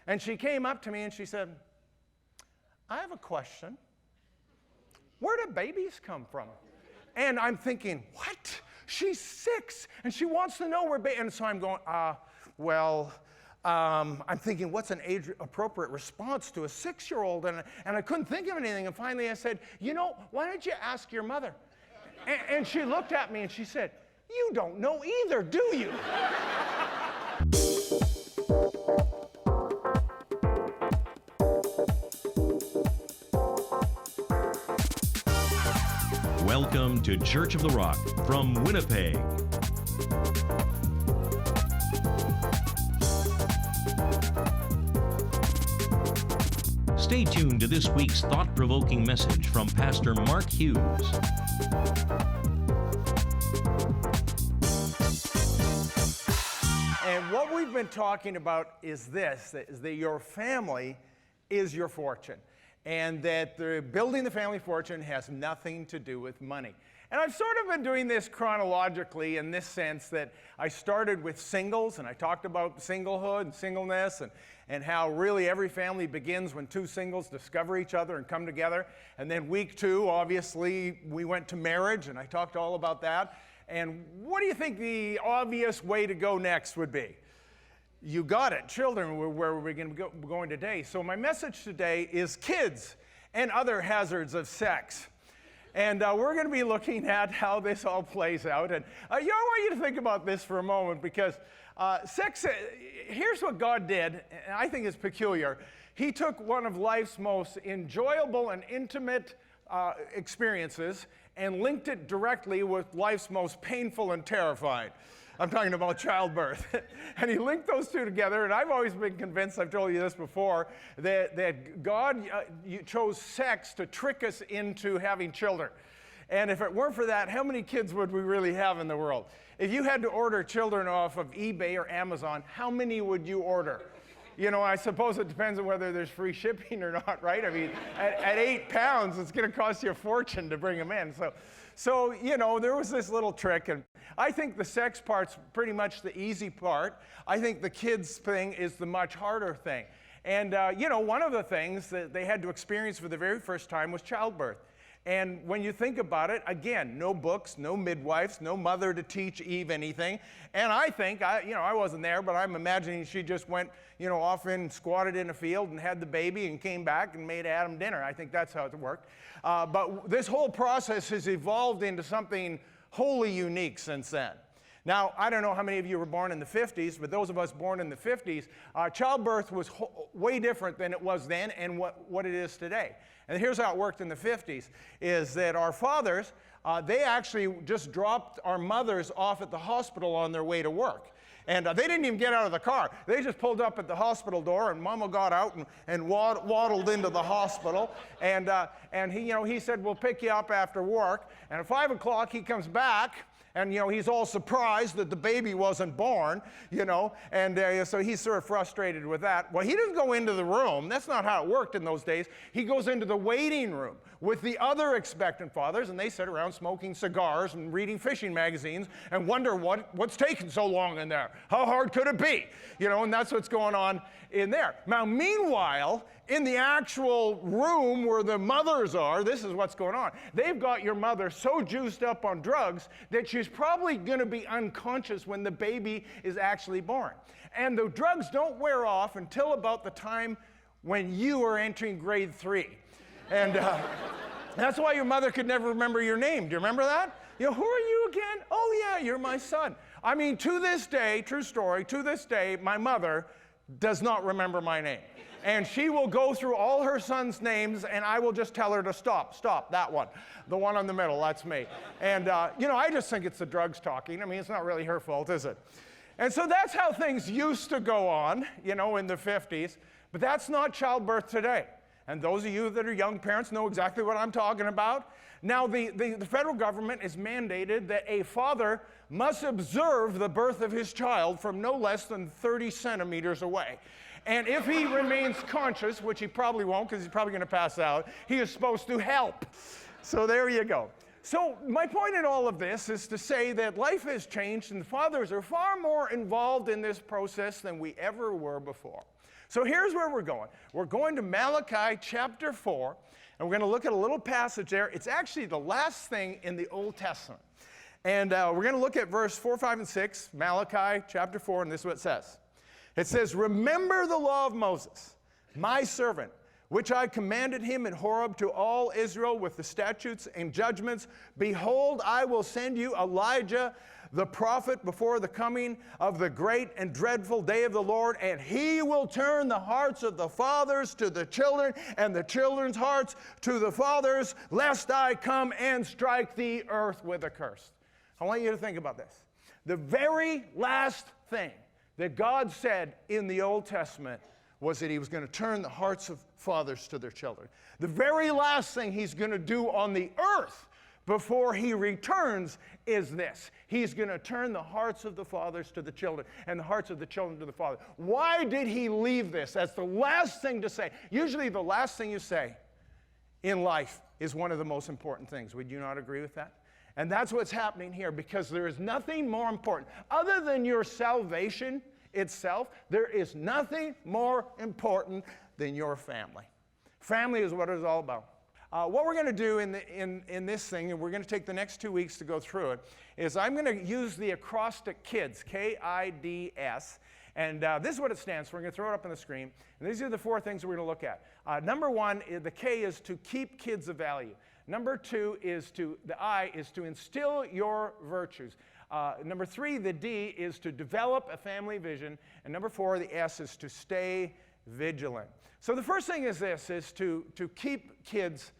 And she came up to me and she said, I have a question. Where do babies come from? And I'm thinking, what? She's 6 and she wants to know where babies, and so I'm going, I'm thinking, what's an age-appropriate response to a 6-year-old? And I couldn't think of anything. And finally I said, why don't you ask your mother? And she looked at me and she said, you don't know either, do you? Welcome to Church of the Rock from Winnipeg. Stay tuned to this week's thought-provoking message from Pastor Mark Hughes. And what we've been talking about is this, is that your family is your fortune. And that building the family fortune has nothing to do with money. And I've sort of been doing this chronologically in this sense that I started with singles, and I talked about singlehood and singleness, and how really every family begins when 2 singles discover each other and come together. And then week 2, obviously, we went to marriage, and I talked all about that. And what do you think the obvious way to go next would be? You got it, children, where we're going to be going today. So my message today is kids and other hazards of sex. And we're going to be looking at how this all plays out. And I want you to think about this for a moment, because sex, here's what God did, and I think it's peculiar. He took one of life's most enjoyable and intimate experiences and linked it directly with life's most painful and terrifying. I'm talking about childbirth. And he linked those two together, and I've always been convinced, I've told you this before, that God chose sex to trick us into having children. And if it weren't for that, how many kids would we really have in the world? If you had to order children off of eBay or Amazon, how many would you order? I suppose it depends on whether there's free shipping or not, right? I mean, at 8 pounds, it's going to cost you a fortune to bring them in. So there was this little trick, and I think the sex part's pretty much the easy part. I think the kids thing is the much harder thing. And, one of the things that they had to experience for the very first time was childbirth. And when you think about it, again, no books, no midwives, no mother to teach Eve anything. And I think, I wasn't there, but I'm imagining she just went, off and squatted in a field and had the baby and came back and made Adam dinner. I think that's how it worked. But this whole process has evolved into something wholly unique since then. Now, I don't know how many of you were born in the 50s, but those of us born in the 50s, childbirth was way different than it was then and what it is today. And here's how it worked in the 50s, is that our fathers, they actually just dropped our mothers off at the hospital on their way to work. And they didn't even get out of the car. They just pulled up at the hospital door, and Mama got out and waddled into the hospital. And he said, we'll pick you up after work. And at 5 o'clock, he comes back. And, he's all surprised that the baby wasn't born, and so he's sort of frustrated with that. Well, he doesn't go into the room. That's not how it worked in those days. He goes into the waiting room with the other expectant fathers, and they sit around smoking cigars and reading fishing magazines and wonder what's taking so long in there. How hard could it be? And that's what's going on in there. Now, meanwhile, in the actual room where the mothers are, this is what's going on. They've got your mother so juiced up on drugs that she's probably going to be unconscious when the baby is actually born. And the drugs don't wear off until about the time when you are entering grade 3. And that's why your mother could never remember your name. Do you remember that? Who are you again? Oh, yeah, you're my son. I mean, to this day, true story, to this day, my mother does not remember my name. And she will go through all her sons' names, and I will just tell her to stop, that one. The one in the middle, that's me. And, I just think it's the drugs talking. I mean, it's not really her fault, is it? And so that's how things used to go on, in the 50s. But that's not childbirth today. And those of you that are young parents know exactly what I'm talking about. Now, the federal government has mandated that a father must observe the birth of his child from no less than 30 centimeters away. And if he remains conscious, which he probably won't because he's probably going to pass out, he is supposed to help. So there you go. So my point in all of this is to say that life has changed and fathers are far more involved in this process than we ever were before. So here's where we're going. We're going to Malachi chapter 4, and we're going to look at a little passage there. It's actually the last thing in the Old Testament. And we're going to look at verse 4, 5, and 6, Malachi chapter 4, and this is what it says. It says, "Remember the law of Moses, my servant, which I commanded him in Horeb to all Israel with the statutes and judgments. Behold, I will send you Elijah the prophet before the coming of the great and dreadful day of the Lord, and he will turn the hearts of the fathers to the children, and the children's hearts to the fathers, lest I come and strike the earth with a curse." I want you to think about this. The very last thing that God said in the Old Testament was that he was going to turn the hearts of fathers to their children. The very last thing he's going to do on the earth before he returns is this. He's going to turn the hearts of the fathers to the children and the hearts of the children to the father. Why did he leave this? That's the last thing to say. Usually the last thing you say in life is one of the most important things. Would you not agree with that? And that's what's happening here, because there is nothing more important. Other than your salvation itself, there is nothing more important than your family. Family is what it's all about. What we're going to do in this thing, and we're going to take the next 2 weeks to go through it, is I'm going to use the acrostic KIDS, K-I-D-S, and this is what it stands for. We're going to throw it up on the screen, and these are the 4 things we're going to look at. Number 1, the K is to keep kids of value. Number 2 is the I is to instill your virtues. Number 3, the D is to develop a family vision, and number 4, the S is to stay vigilant. So the first thing is this, is to keep kids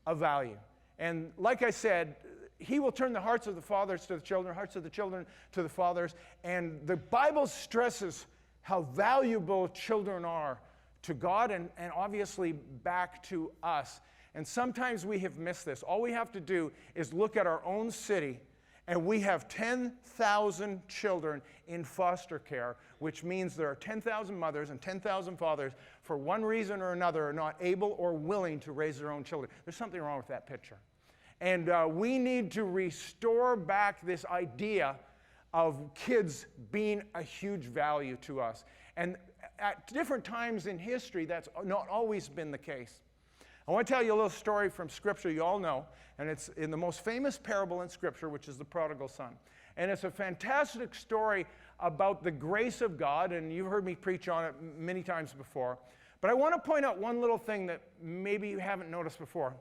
of value. And like I said, he will turn the hearts of the fathers to the children, hearts of the children to the fathers. And the Bible stresses how valuable children are to God and obviously back to us. And sometimes we have missed this. All we have to do is look at our own city, and we have 10,000 children in foster care, which means there are 10,000 mothers and 10,000 fathers, for one reason or another, are not able or willing to raise their own children. There's something wrong with that picture. And we need to restore back this idea of kids being a huge value to us. And at different times in history, that's not always been the case. I want to tell you a little story from Scripture you all know, and it's in the most famous parable in Scripture, which is the prodigal son. And it's a fantastic story about the grace of God, and you've heard me preach on it many times before. But I want to point out one little thing that maybe you haven't noticed before.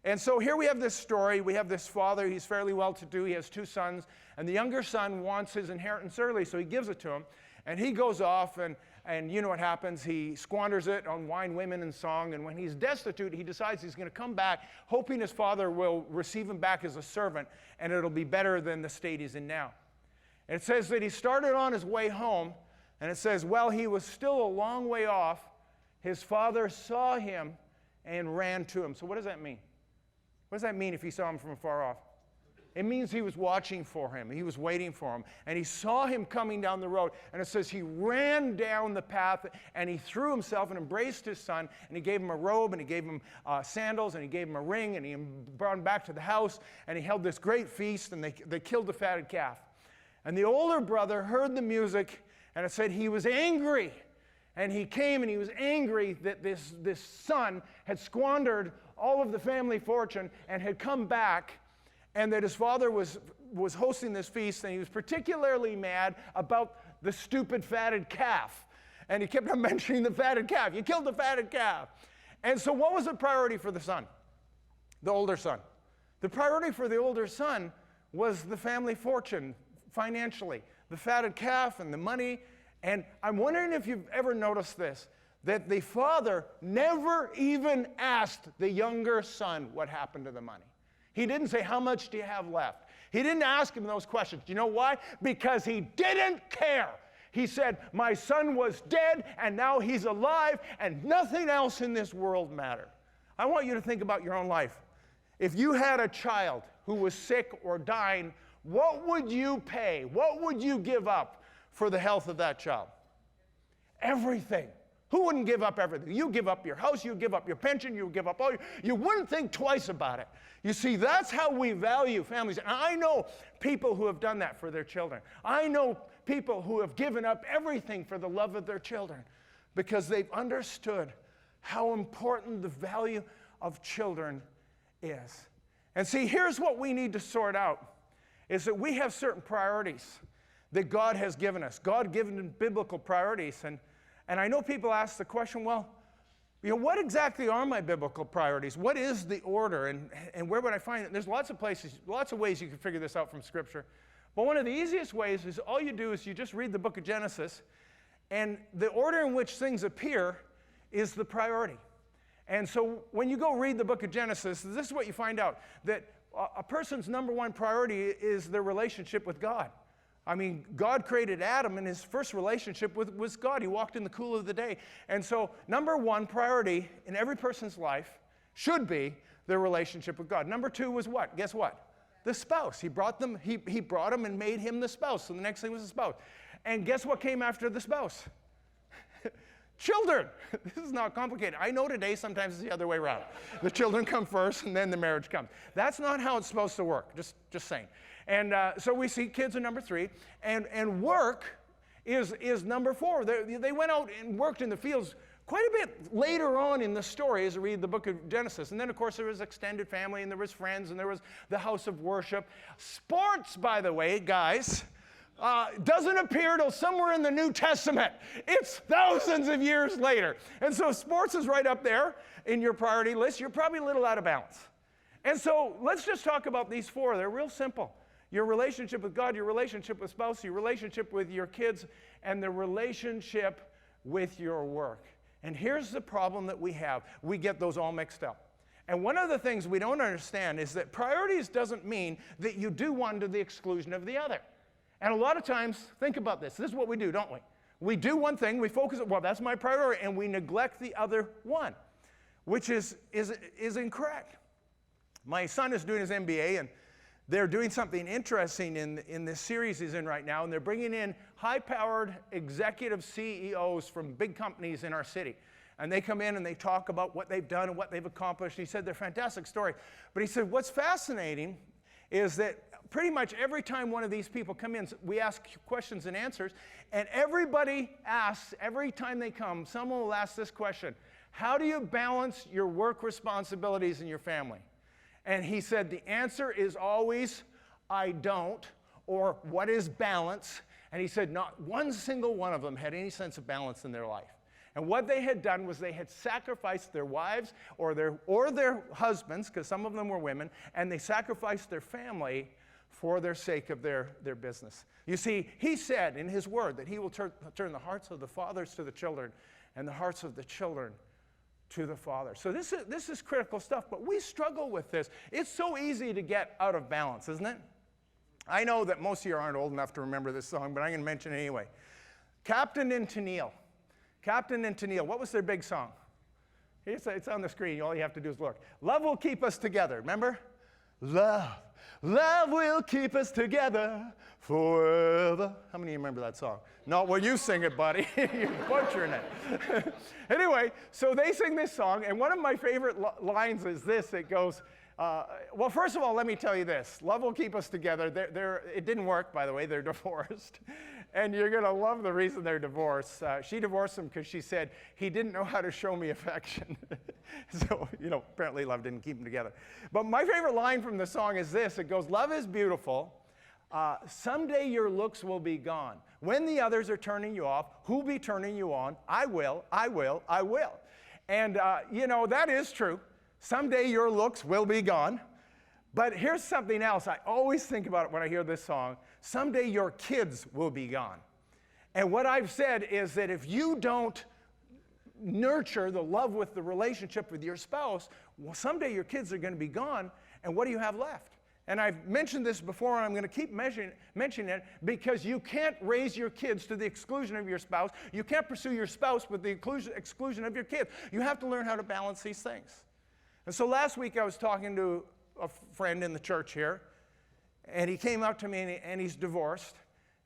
And so here we have this story. We have this father. He's fairly well-to-do. He has 2 sons, and the younger son wants his inheritance early, so he gives it to him. And he goes off, and you know what happens. He squanders it on wine, women, and song. And when he's destitute, he decides he's going to come back, hoping his father will receive him back as a servant, and it'll be better than the state he's in now. And it says that he started on his way home, and it says, while he was still a long way off, his father saw him and ran to him. So what does that mean? What does that mean if he saw him from afar off? It means he was watching for him. He was waiting for him. And he saw him coming down the road. And it says he ran down the path, and he threw himself and embraced his son. And he gave him a robe, and he gave him sandals, and he gave him a ring, and he brought him back to the house. And he held this great feast, and they killed the fatted calf. And the older brother heard the music, and it said he was angry. And he came, and he was angry that this son had squandered all of the family fortune and had come back, and that his father was hosting this feast, and he was particularly mad about the stupid fatted calf. And he kept on mentioning the fatted calf. You killed the fatted calf. And so what was the priority for the son? The older son. The priority for the older son was the family fortune financially, the fatted calf and the money. And I'm wondering if you've ever noticed this, that the father never even asked the younger son what happened to the money. He didn't say, how much do you have left? He didn't ask him those questions. Do you know why? Because he didn't care. He said, my son was dead, and now he's alive, and nothing else in this world mattered. I want you to think about your own life. If you had a child who was sick or dying, what would you pay? What would you give up for the health of that child? Everything. Who wouldn't give up everything? You give up your house, you give up your pension, you give up all you wouldn't think twice about it. You see, that's how we value families. And I know people who have done that for their children. I know people who have given up everything for the love of their children. because they've understood how important the value of children is. And see, here's what we need to sort out, is that we have certain priorities that God has given us, God-given biblical priorities. And I know people ask the question, well, what exactly are my biblical priorities? What is the order, and where would I find it? There's lots of places, lots of ways you can figure this out from Scripture. But one of the easiest ways is all you do is you just read the book of Genesis, and the order in which things appear is the priority. And so when you go read the book of Genesis, this is what you find out, that a person's number one priority is their relationship with God. I mean, God created Adam, and his first relationship was God. He walked in the cool of the day. And so number one priority in every person's life should be their relationship with God. Number two was what? Guess what? The spouse. He brought them and made him the spouse. So the next thing was the spouse. And guess what came after the spouse? Children. This is not complicated. I know today sometimes it's the other way around. The children come first and then the marriage comes. That's not how it's supposed to work, just saying. And so we see kids are number three, and work is number four. They went out and worked in the fields quite a bit later on in the story as you read the book of Genesis. And then, of course, there was extended family, and there was friends, and there was the house of worship. Sports, by the way, guys, doesn't appear till somewhere in the New Testament. It's thousands of years later. And so sports is right up there in your priority list. You're probably a little out of balance. And so let's just talk about these four. They're real simple. Your relationship with God, your relationship with spouse, your relationship with your kids, and the relationship with your work. And here's the problem that we have. We get those all mixed up. And one of the things we don't understand is that priorities doesn't mean that you do one to the exclusion of the other. And a lot of times, think about this. This is what we do, don't we? We do one thing, we focus on, well, that's my priority, and we neglect the other one, which is incorrect. My son is doing his MBA, and they're doing something interesting in this series he's in right now, and they're bringing in high-powered executive CEOs from big companies in our city. And they come in and they talk about what they've done and what they've accomplished. He said they're a fantastic story. But he said what's fascinating is that pretty much every time one of these people come in, we ask questions and answers, and everybody asks, every time they come, someone will ask this question: how do you balance your work responsibilities and your family? And he said the answer is always, I don't, or what is balance? And he said not one single one of them had any sense of balance in their life. And what they had done was they had sacrificed their wives or their husbands, because some of them were women, and they sacrificed their family for their sake of their business. You see, he said in his word that he will turn the hearts of the fathers to the children and the hearts of the children to the Father. So this is critical stuff, but we struggle with this. It's so easy to get out of balance, isn't it? I know that most of you aren't old enough to remember this song, but I'm going to mention it anyway. Captain and Tennille. Captain and Tennille, what was their big song? It's on the screen. All you have to do is look. Love will keep us together. Remember? Love will keep us together forever. How many of you remember that song? No, well, you sing it, buddy. You're butchering it. Anyway, so they sing this song, and one of my favorite lines is this. It goes, well, first of all, let me tell you this. Love will keep us together. It didn't work, by the way. They're divorced. And you're going to love the reason they're divorced. She divorced him because she said, he didn't know how to show me affection. So, apparently love didn't keep them together. But my favorite line from the song is this. It goes, love is beautiful. Someday your looks will be gone. When the others are turning you off, who'll be turning you on? I will, I will, I will. And, that is true. Someday your looks will be gone. But here's something else. I always think about it when I hear this song. Someday your kids will be gone. And what I've said is that if you don't nurture the love with the relationship with your spouse, well, someday your kids are going to be gone, and what do you have left? And I've mentioned this before, and I'm going to keep mentioning it, because you can't raise your kids to the exclusion of your spouse. You can't pursue your spouse with the exclusion of your kids. You have to learn how to balance these things. And so last week I was talking to a friend in the church here, and he came up to me, and he's divorced,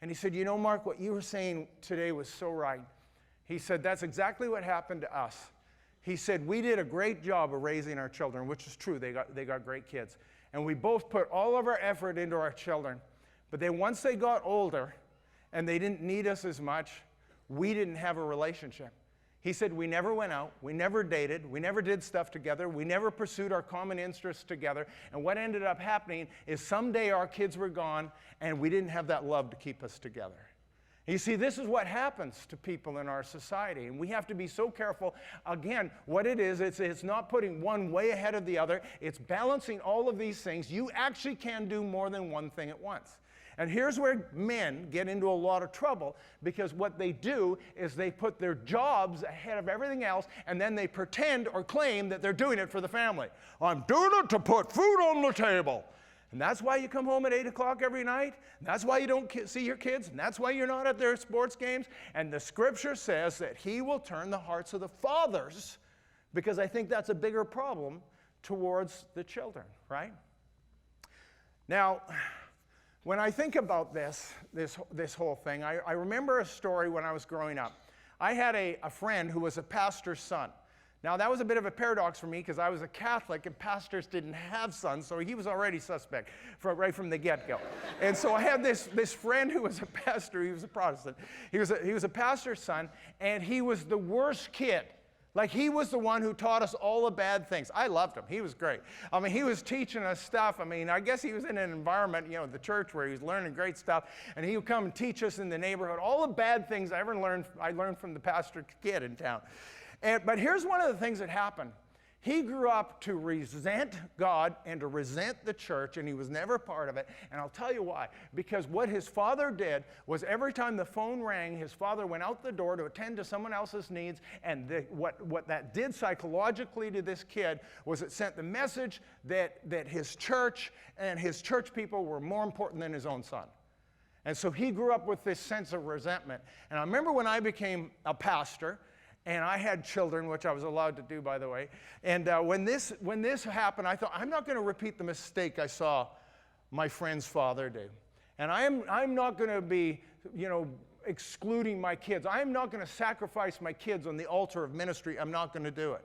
and he said, Mark, what you were saying today was so right. He said, that's exactly what happened to us. He said, we did a great job of raising our children, which is true. They got great kids. And we both put all of our effort into our children. But then once they got older and they didn't need us as much, we didn't have a relationship. He said, we never went out, we never dated, we never did stuff together, we never pursued our common interests together, and what ended up happening is someday our kids were gone, and we didn't have that love to keep us together. You see, this is what happens to people in our society, and we have to be so careful. Again, what it is, it's not putting one way ahead of the other, it's balancing all of these things. You actually can do more than one thing at once. And here's where men get into a lot of trouble, because what they do is they put their jobs ahead of everything else, and then they pretend or claim that they're doing it for the family. I'm doing it to put food on the table. And that's why you come home at 8 o'clock every night. And that's why you don't see your kids. And that's why you're not at their sports games. And the scripture says that he will turn the hearts of the fathers, because I think that's a bigger problem, towards the children, right? Now, when I think about this whole thing, I remember a story when I was growing up. I had a friend who was a pastor's son. Now, that was a bit of a paradox for me, because I was a Catholic and pastors didn't have sons, so he was already suspect right from the get-go. And so I had this friend who was a pastor. He was a Protestant. He was a pastor's son, and he was the worst kid. Like, he was the one who taught us all the bad things. I loved him. He was great. I mean, he was teaching us stuff. I mean, I guess he was in an environment, the church, where he was learning great stuff. And he would come and teach us in the neighborhood all the bad things I learned from the pastor kid in town. But here's one of the things that happened. He grew up to resent God and to resent the church, and he was never part of it. And I'll tell you why. Because what his father did was every time the phone rang, his father went out the door to attend to someone else's needs. And what that did psychologically to this kid was it sent the message that his church and his church people were more important than his own son. And so he grew up with this sense of resentment. And I remember when I became a pastor, and I had children, which I was allowed to do, by the way. And when this happened, I thought, I'm not going to repeat the mistake I saw my friend's father do. And I'm not going to be, excluding my kids. I'm not going to sacrifice my kids on the altar of ministry. I'm not going to do it.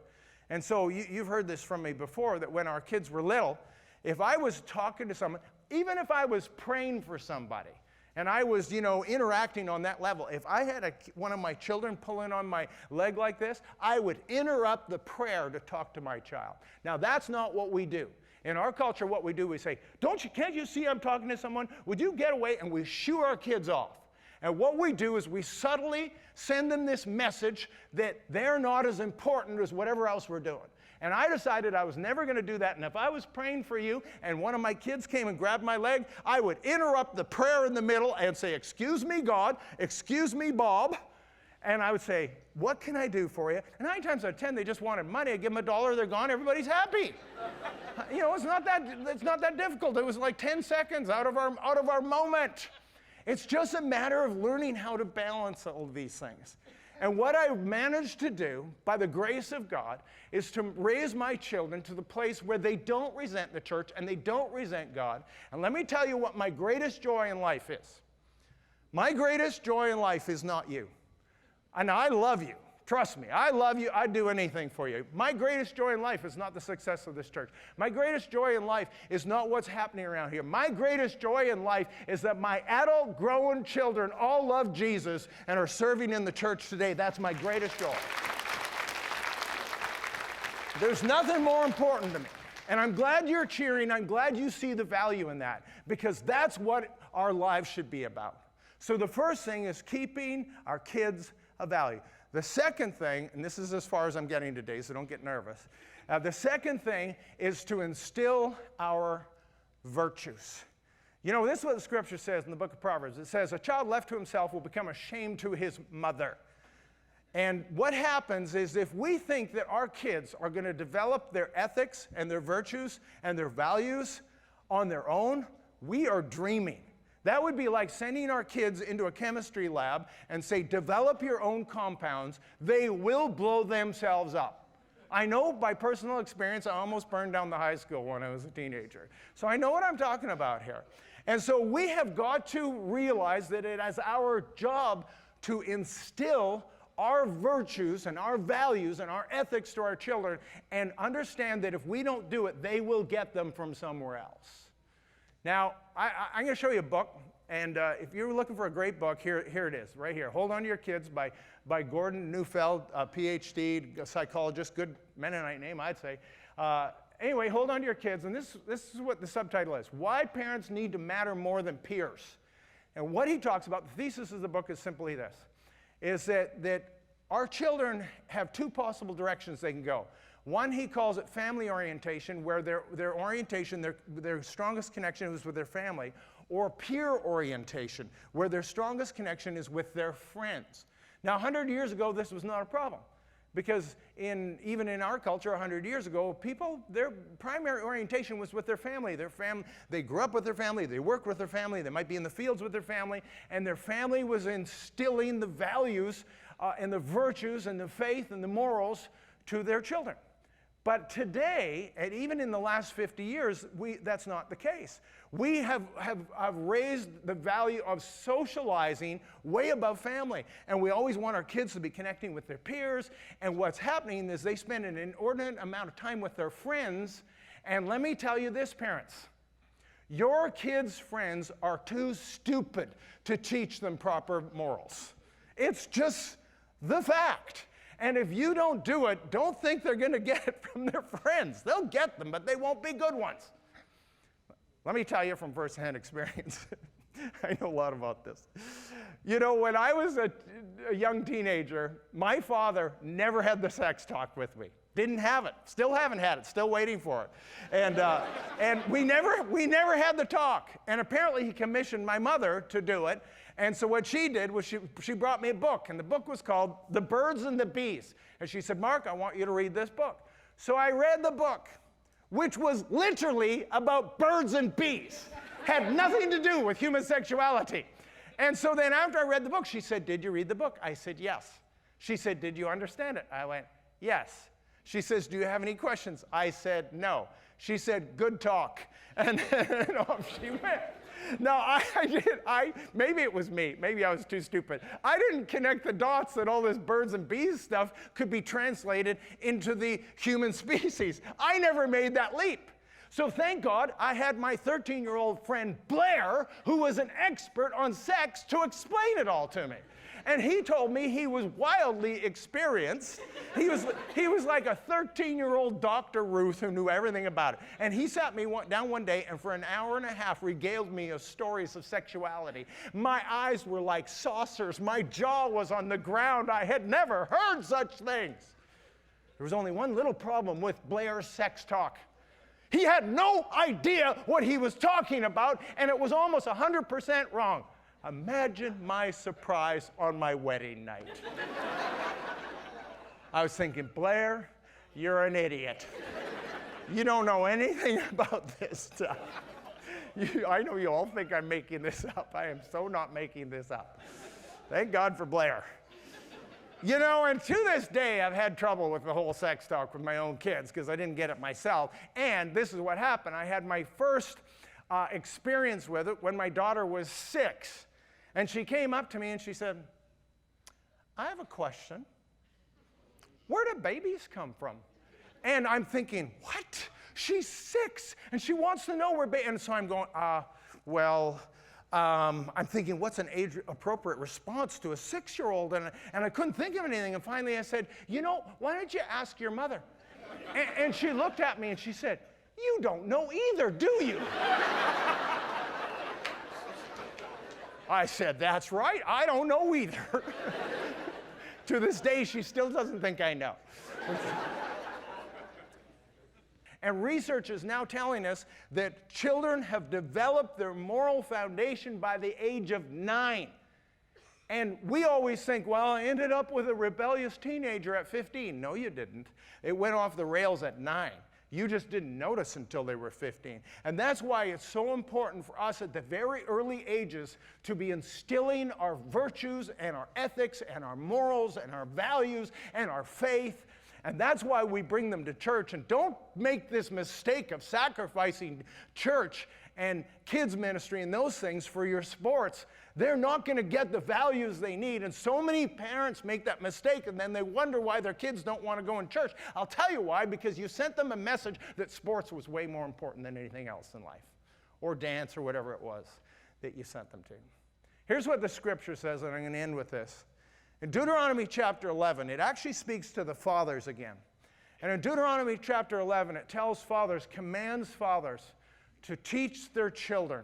And so you've heard this from me before, that when our kids were little, if I was talking to someone, even if I was praying for somebody, and I was, interacting on that level, if I had one of my children pulling on my leg like this, I would interrupt the prayer to talk to my child. Now, that's not what we do. In our culture, what we do, we say, can't you see I'm talking to someone? Would you get away? And we shoo our kids off. And what we do is we subtly send them this message that they're not as important as whatever else we're doing. And I decided I was never going to do that. And if I was praying for you and one of my kids came and grabbed my leg, I would interrupt the prayer in the middle and say, excuse me, God, excuse me, Bob. And I would say, what can I do for you? And 9 times out of 10, they just wanted money. I give them $1, they're gone, everybody's happy. It's not that difficult. It was like 10 seconds out of our moment. It's just a matter of learning how to balance all of these things. And what I managed to do, by the grace of God, is to raise my children to the place where they don't resent the church and they don't resent God. And let me tell you what my greatest joy in life is. My greatest joy in life is not you. And I love you. Trust me, I love you. I'd do anything for you. My greatest joy in life is not the success of this church. My greatest joy in life is not what's happening around here. My greatest joy in life is that my adult, grown children all love Jesus and are serving in the church today. That's my greatest joy. There's nothing more important to me. And I'm glad you're cheering. I'm glad you see the value in that, because that's what our lives should be about. So the first thing is keeping our kids a value. The second thing, and this is as far as I'm getting today, so don't get nervous. The second thing is to instill our virtues. This is what the scripture says in the book of Proverbs. It says, a child left to himself will become a shame to his mother. And what happens is, if we think that our kids are going to develop their ethics and their virtues and their values on their own, we are dreaming. That would be like sending our kids into a chemistry lab and say, develop your own compounds. They will blow themselves up. I know by personal experience, I almost burned down the high school when I was a teenager. So I know what I'm talking about here. And so we have got to realize that it is our job to instill our virtues and our values and our ethics to our children, and understand that if we don't do it, they will get them from somewhere else. Now, I'm going to show you a book. And if you're looking for a great book, here it is, right here. Hold On to Your Kids by Gordon Neufeld, a Ph.D., a psychologist, good Mennonite name, I'd say. Anyway, Hold On to Your Kids, and this is what the subtitle is: Why Parents Need to Matter More Than Peers. And what he talks about, the thesis of the book is simply this, is that our children have two possible directions they can go. One, he calls it family orientation, where their orientation, their strongest connection is with their family, or peer orientation, where their strongest connection is with their friends. Now, 100 years ago, this was not a problem, because even in our culture 100 years ago, people, their primary orientation was with their family. They grew up with their family, they worked with their family, they might be in the fields with their family, and their family was instilling the values and the virtues and the faith and the morals to their children. But today, and even in the last 50 years, that's not the case. We have raised the value of socializing way above family. And we always want our kids to be connecting with their peers. And what's happening is they spend an inordinate amount of time with their friends. And let me tell you this, parents. Your kids' friends are too stupid to teach them proper morals. It's just the fact. And if you don't do it, don't think they're going to get it from their friends. They'll get them, but they won't be good ones. Let me tell you from firsthand experience. I know a lot about this. You know, when I was a young teenager, my father never had the sex talk with me. Didn't have it. Still haven't had it. Still waiting for it. And we never had the talk. And apparently he commissioned my mother to do it. And so what she did was she brought me a book, and the book was called The Birds and the Bees. And she said, Mark, I want you to read this book. So I read the book, which was literally about birds and bees. Had nothing to do with human sexuality. And so then after I read the book, she said, did you read the book? I said, yes. She said, did you understand it? I went, yes. She says, do you have any questions? I said, no. She said, good talk. And off she went. Now, maybe it was me. Maybe I was too stupid. I didn't connect the dots that all this birds and bees stuff could be translated into the human species. I never made that leap. So thank God I had my 13-year-old friend Blair, who was an expert on sex, to explain it all to me. And he told me he was wildly experienced. He was like a 13-year-old Dr. Ruth who knew everything about it. And he sat me down one day and for an hour and a half regaled me of stories of sexuality. My eyes were like saucers. My jaw was on the ground. I had never heard such things. There was only one little problem with Blair's sex talk. He had no idea what he was talking about, and it was almost 100% wrong. Imagine my surprise on my wedding night. I was thinking, Blair, you're an idiot. You don't know anything about this stuff. I know you all think I'm making this up. I am so not making this up. Thank God for Blair. You know, and to this day, I've had trouble with the whole sex talk with my own kids because I didn't get it myself. And this is what happened. I had my first experience with it when my daughter was 6. And she came up to me and she said, I have a question. Where do babies come from? And I'm thinking, what? She's 6 and she wants to know where babies. And so I'm going, I'm thinking, what's an age-appropriate response to a 6-year-old? And I couldn't think of anything. And finally I said, you know, why don't you ask your mother? And she looked at me and she said, you don't know either, do you? I said, that's right, I don't know either. To this day, she still doesn't think I know. And research is now telling us that children have developed their moral foundation by the age of 9. And we always think, well, I ended up with a rebellious teenager at 15. No, you didn't. It went off the rails at 9. You just didn't notice until they were 15. And that's why it's so important for us at the very early ages to be instilling our virtues and our ethics and our morals and our values and our faith. And that's why we bring them to church. And don't make this mistake of sacrificing church and kids ministry and those things for your sports. They're not going to get the values they need. And so many parents make that mistake, and then they wonder why their kids don't want to go in church. I'll tell you why, because you sent them a message that sports was way more important than anything else in life, or dance, or whatever it was. that you sent them to. Here's what the scripture says, and I'm going to end with this. In Deuteronomy chapter 11, it actually speaks to the fathers again. And in Deuteronomy chapter 11, it tells fathers, commands fathers to teach their children,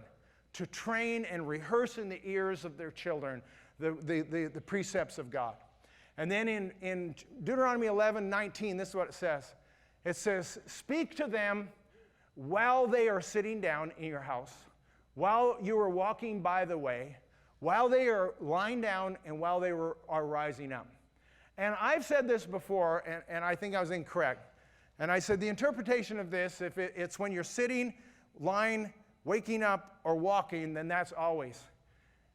to train and rehearse in the ears of their children the precepts of God. And then in Deuteronomy 11:19, this is what it says. It says, speak to them while they are sitting down in your house, while you are walking by the way, while they are lying down, and while they are rising up. And I've said this before, and I think I was incorrect. And I said the interpretation of this, if it's when you're sitting, lying, waking up, or walking, then that's always.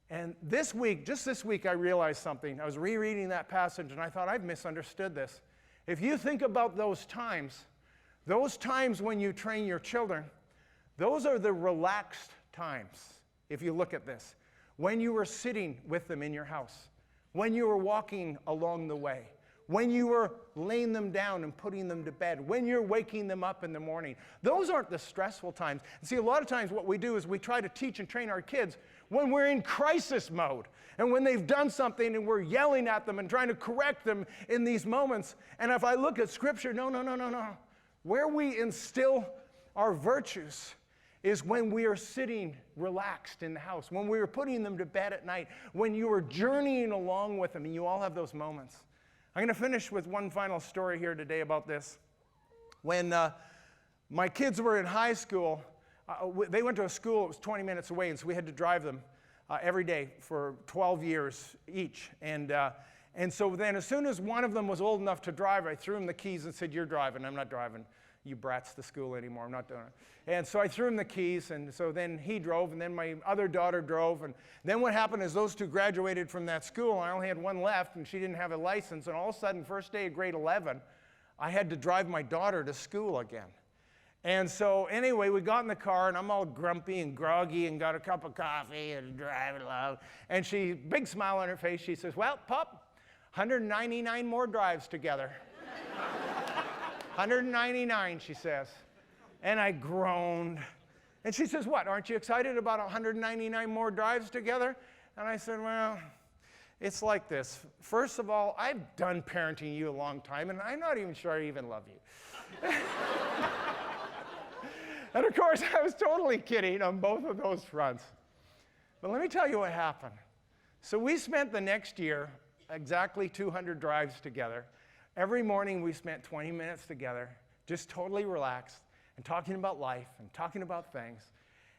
And this week, just this week, I realized something. I was rereading that passage, and I thought I've misunderstood this. If you think about those times when you train your children, those are the relaxed times, if you look at this. When you were sitting with them in your house, when you were walking along the way, when you were laying them down and putting them to bed, when you're waking them up in the morning. Those aren't the stressful times. And see, a lot of times what we do is we try to teach and train our kids when we're in crisis mode and when they've done something and we're yelling at them and trying to correct them in these moments. And if I look at Scripture, no. Where we instill our virtues is when we are sitting relaxed in the house, when we are putting them to bed at night, when you are journeying along with them, and you all have those moments. I'm going to finish with one final story here today about this. When my kids were in high school, they went to a school that was 20 minutes away, and so we had to drive them every day for 12 years each. And so then as soon as one of them was old enough to drive, I threw him the keys and said, you're driving. I'm not driving you brats to school anymore. I'm not doing it. And so I threw him the keys, and so then he drove, and then my other daughter drove. And then what happened is those two graduated from that school, and I only had one left, and she didn't have a license. And all of a sudden, first day of grade 11, I had to drive my daughter to school again. And so anyway, we got in the car, and I'm all grumpy and groggy and got a cup of coffee and driving along. And she, big smile on her face, she says, well, Pup, 199 more drives together. 199, she says. And I groaned. And she says, what, aren't you excited about 199 more drives together? And I said, well, it's like this. First of all, I've done parenting you a long time, and I'm not even sure I even love you. And of course, I was totally kidding on both of those fronts. But let me tell you what happened. So we spent the next year exactly 200 drives together. Every morning we spent 20 minutes together, just totally relaxed and talking about life and talking about things.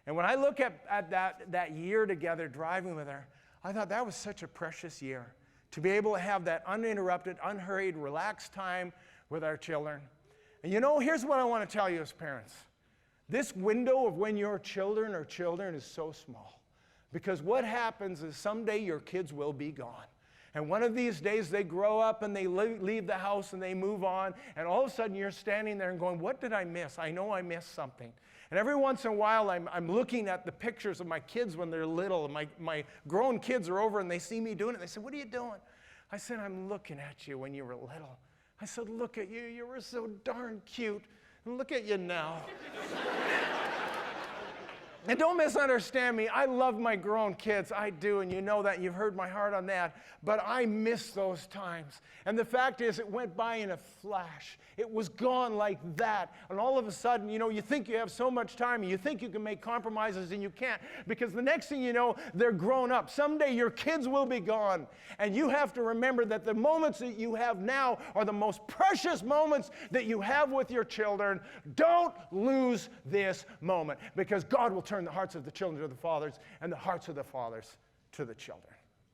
And when I look at that year together driving with her, I thought that was such a precious year to be able to have that uninterrupted, unhurried, relaxed time with our children. And you know, here's what I want to tell you as parents. This window of when your children are children is so small. Because what happens is someday your kids will be gone. And one of these days they grow up and they leave the house and they move on. And all of a sudden you're standing there and going, what did I miss? I know I missed something. And every once in a while I'm looking at the pictures of my kids when they're little. And my grown kids are over and they see me doing it. They say, what are you doing? I said, I'm looking at you when you were little. I said, look at you. You were so darn cute. And look at you now. And don't misunderstand me. I love my grown kids. I do, and you know that. You've heard my heart on that. But I miss those times. And the fact is, it went by in a flash. It was gone like that. And all of a sudden, you know, you think you have so much time, and you think you can make compromises, and you can't. Because the next thing you know, they're grown up. Someday your kids will be gone. And you have to remember that the moments that you have now are the most precious moments that you have with your children. Don't lose this moment, because God will turn the hearts of the children to the fathers and the hearts of the fathers to the children.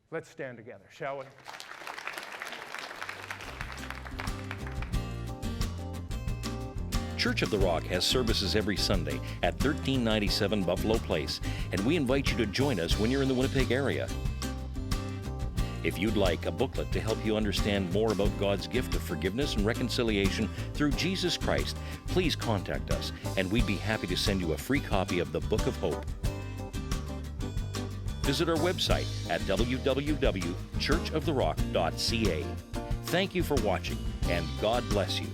Let's stand together, shall we? Church of the Rock has services every Sunday at 1397 Buffalo Place, and we invite you to join us when you're in the Winnipeg area. If you'd like a booklet to help you understand more about God's gift of forgiveness and reconciliation through Jesus Christ, please contact us, and we'd be happy to send you a free copy of the Book of Hope. Visit our website at www.churchoftherock.ca. Thank you for watching, and God bless you.